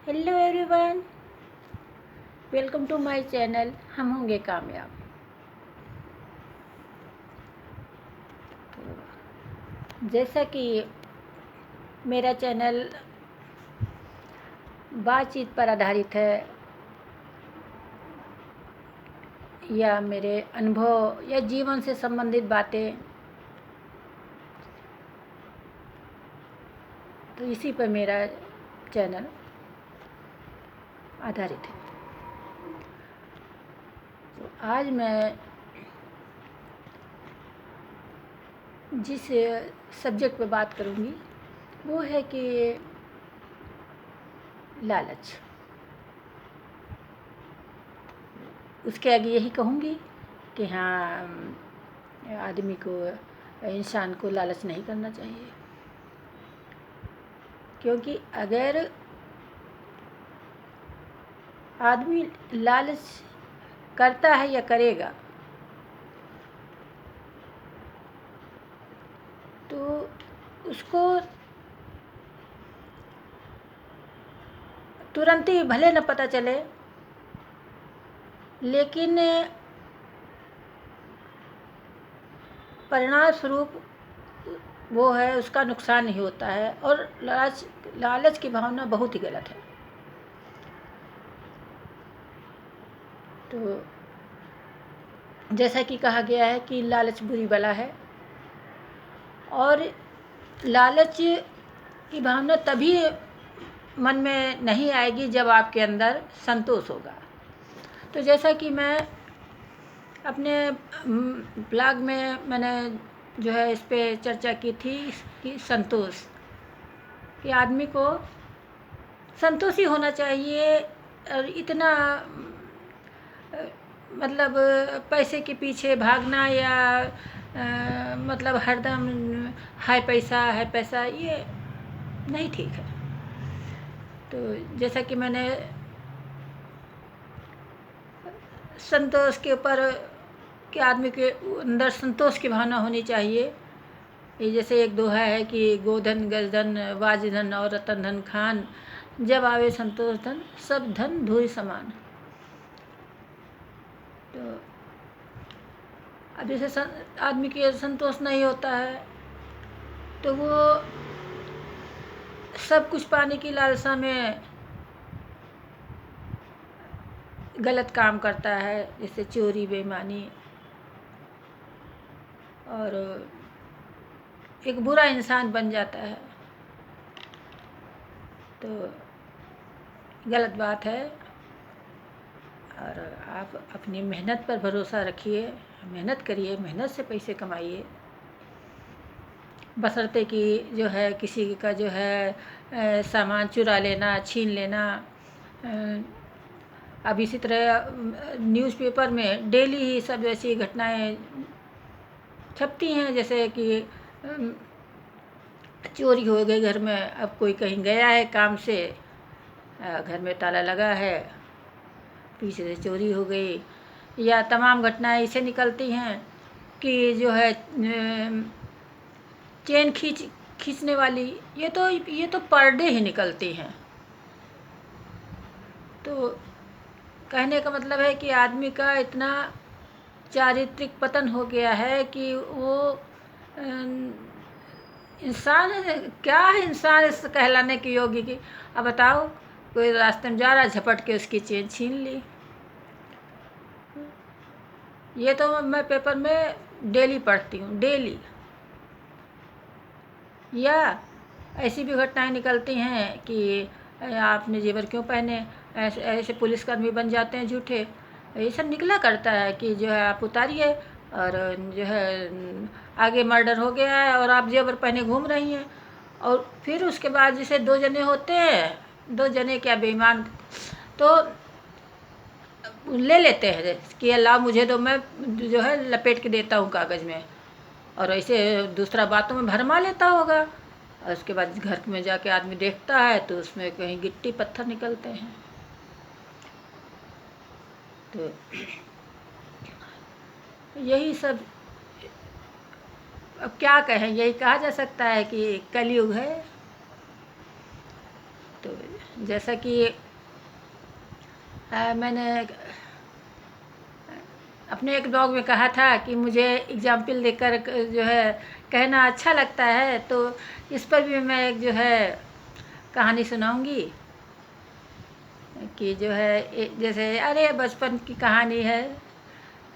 Hello everyone, welcome to my channel. हम होंगे कामयाब। तो जैसा कि मेरा चैनल बातचीत पर आधारित है या मेरे अनुभव या जीवन से संबंधित बातें, तो इसी पर मेरा चैनल आधारित है। तो आज मैं जिस सब्जेक्ट पे बात करूँगी वो है कि लालच। उसके आगे यही कहूँगी कि हाँ, आदमी को, इंसान को लालच नहीं करना चाहिए, क्योंकि अगर आदमी लालच करता है या करेगा तो उसको तुरंत ही भले न पता चले, लेकिन परिणाम स्वरूप वो है उसका नुकसान ही होता है। और लालच की भावना बहुत ही गलत है। तो जैसा कि कहा गया है कि लालच बुरी बला है, और लालच की भावना तभी मन में नहीं आएगी जब आपके अंदर संतोष होगा। तो जैसा कि मैं अपने ब्लॉग में मैंने जो है इस पे चर्चा की थी कि संतोष, कि आदमी को संतोषी होना चाहिए। और इतना मतलब पैसे के पीछे भागना या मतलब हरदम हाय पैसा, ये नहीं ठीक है। तो जैसा कि मैंने संतोष के ऊपर कि आदमी के अंदर संतोष की भावना होनी चाहिए। ये जैसे एक दोहा है कि गोधन गजधन वाजधन और रतन धन खान, जब आवे संतोष धन सब धन धूल समान। तो अब जैसे आदमी के संतोष नहीं होता है तो वो सब कुछ पाने की लालसा में गलत काम करता है, जैसे चोरी बेईमानी, और एक बुरा इंसान बन जाता है। तो गलत बात है। और आप अपनी मेहनत पर भरोसा रखिए, मेहनत करिए, मेहनत से पैसे कमाइए, बशर्ते कि जो है किसी का जो है सामान चुरा लेना, छीन लेना। अब इसी तरह न्यूज़पेपर में डेली ही सब ऐसी घटनाएं छपती हैं, जैसे कि चोरी हो गई घर में। अब कोई कहीं गया है काम से, घर में ताला लगा है, पीछे से चोरी हो गई। या तमाम घटनाएं इसे निकलती हैं कि जो है चेन खींचने वाली, ये तो पर डे ही निकलती हैं। तो कहने का मतलब है कि आदमी का इतना चारित्रिक पतन हो गया है कि वो इंसान क्या है, इंसान इस कहलाने की योग्य की। अब बताओ, कोई रास्ते में जा रहा, झपट के उसकी चेन छीन ली। ये तो मैं पेपर में डेली पढ़ती हूँ, डेली। या ऐसी भी घटनाएं निकलती हैं कि आपने जेवर क्यों पहने, ऐसे ऐसे पुलिसकर्मी बन जाते हैं झूठे। ये सब निकला करता है कि जो है आप उतारिए, और जो है आगे मर्डर हो गया है और आप जेवर पहने घूम रही हैं। और फिर उसके बाद जैसे दो जने होते हैं, दो जने क्या बेईमान, तो ले लेते हैं कि अल्लाह मुझे दो, मैं जो है लपेट के देता हूँ कागज़ में। और ऐसे दूसरा बातों में भरमा लेता होगा। और उसके बाद घर में जाके आदमी देखता है तो उसमें कहीं गिट्टी पत्थर निकलते हैं। तो यही सब, अब क्या कहें, यही कहा जा सकता है कि कलयुग है। तो जैसा कि मैंने अपने एक ब्लॉग में कहा था कि मुझे एग्जाम्पल देकर जो है कहना अच्छा लगता है, तो इस पर भी मैं एक जो है कहानी सुनाऊंगी कि जो है जैसे अरे बचपन की कहानी है,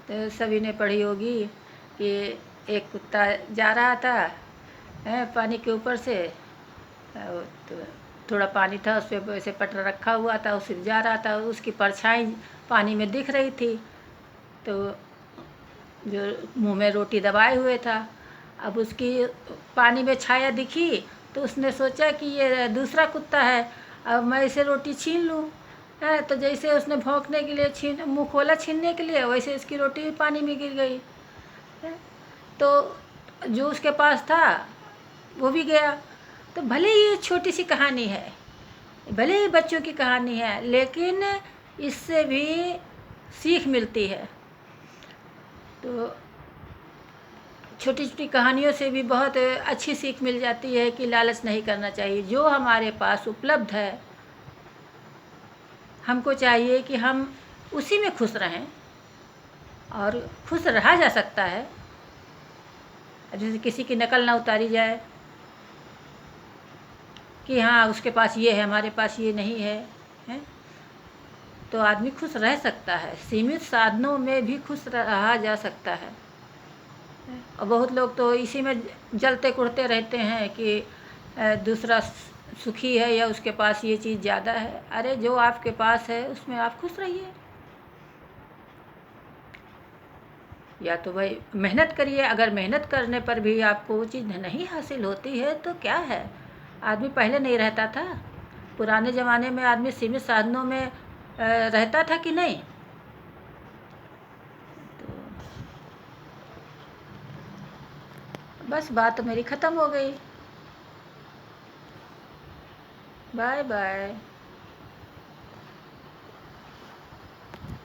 तो सभी ने पढ़ी होगी कि एक कुत्ता जा रहा था पानी के ऊपर से, तो थोड़ा पानी था, उस पर वैसे पटरा रखा हुआ था, उस जा रहा था, उसकी परछाई पानी में दिख रही थी, तो जो मुंह में रोटी दबाए हुए था, अब उसकी पानी में छाया दिखी तो उसने सोचा कि ये दूसरा कुत्ता है, अब मैं इसे रोटी छीन लूँ। तो जैसे उसने भौंकने के लिए मुँह खोला छीनने के लिए, वैसे इसकी रोटी भी पानी में गिर गई। तो जो उसके पास था वो भी गया। तो भले ही ये छोटी सी कहानी है, भले ही बच्चों की कहानी है, लेकिन इससे भी सीख मिलती है। तो छोटी छोटी कहानियों से भी बहुत अच्छी सीख मिल जाती है कि लालच नहीं करना चाहिए। जो हमारे पास उपलब्ध है हमको चाहिए कि हम उसी में खुश रहें, और खुश रहा जा सकता है। जैसे किसी की नकल ना उतारी जाए कि हाँ उसके पास ये है हमारे पास ये नहीं है, हैं? तो आदमी खुश रह सकता है, सीमित साधनों में भी खुश रहा जा सकता है। और बहुत लोग तो इसी में जलते कुढ़ते रहते हैं कि दूसरा सुखी है या उसके पास ये चीज़ ज़्यादा है। अरे जो आपके पास है उसमें आप खुश रहिए, या तो भाई मेहनत करिए। अगर मेहनत करने पर भी आपको वो चीज़ नहीं हासिल होती है तो क्या है, आदमी पहले नहीं रहता था? पुराने ज़माने में आदमी सीमित साधनों में रहता था कि नहीं? तो बस बात तो मेरी ख़त्म हो गई। Bye bye.